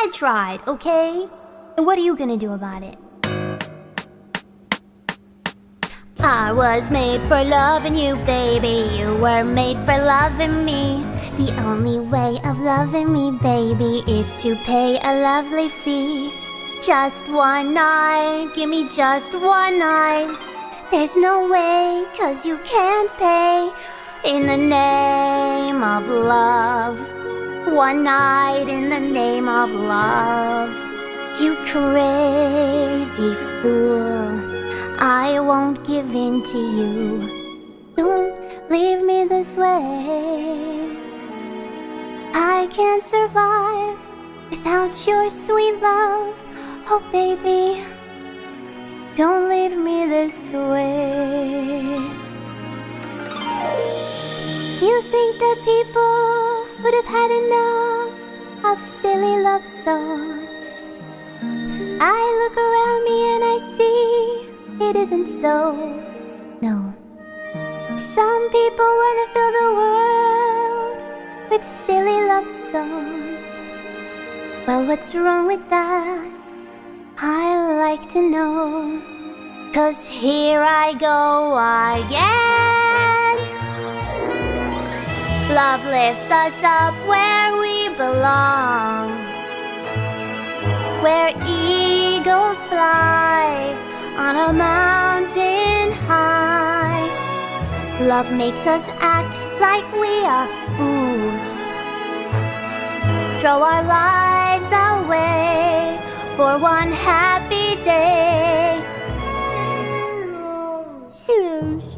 I tried, okay? And what are you gonna do about it? I was made for loving you, baby. You were made for loving me. The only way of loving me, baby, is to pay a lovely fee. Just one night, give me just one night. There's no way, 'cause you can't pay. In the name of love. One night in the name of love. You crazy fool, I won't give in to you. Don't leave me this way. I can't survive without your sweet love. Oh baby, don't leave me this way. You think that people would have had enough of silly love songs? I look around me and I see it isn't so, no. Some people want to fill the world with silly love songs. Well, what's wrong with that? I like to know. 'Cause here I go again. Love lifts us up where we belong, where eagles fly on a mountain high. Love makes us act like we are fools, throw our lives away for one happy day. Heroes,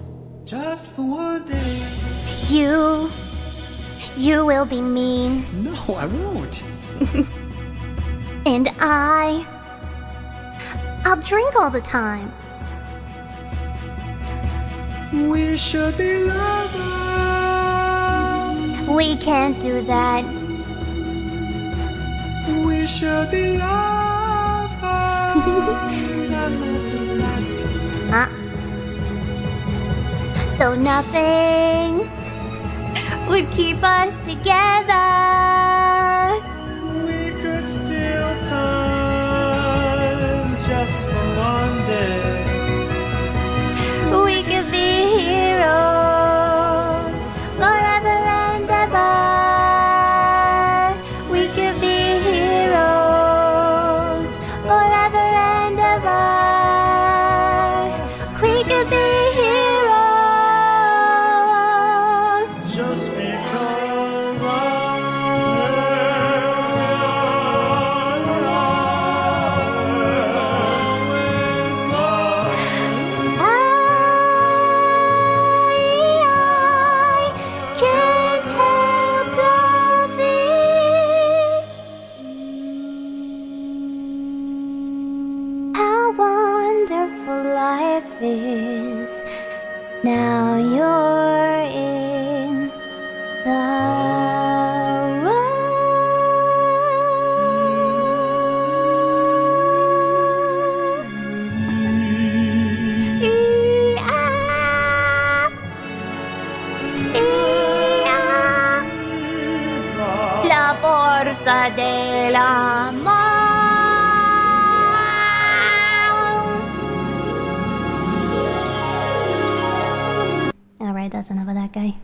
just for one day. You will be mean. No, I won't. And I'll drink all the time. We should be lovers. We can't do that. We should be lovers. And that's a fact. Though nothing would keep us together, We could steal time just for one day. we could be heroes forever and ever. We could be heroes forever and ever. We could be heroes Just because I can't help loving. How wonderful life is. Now you're in the La fuerza del amor. Alright, that's enough of that guy.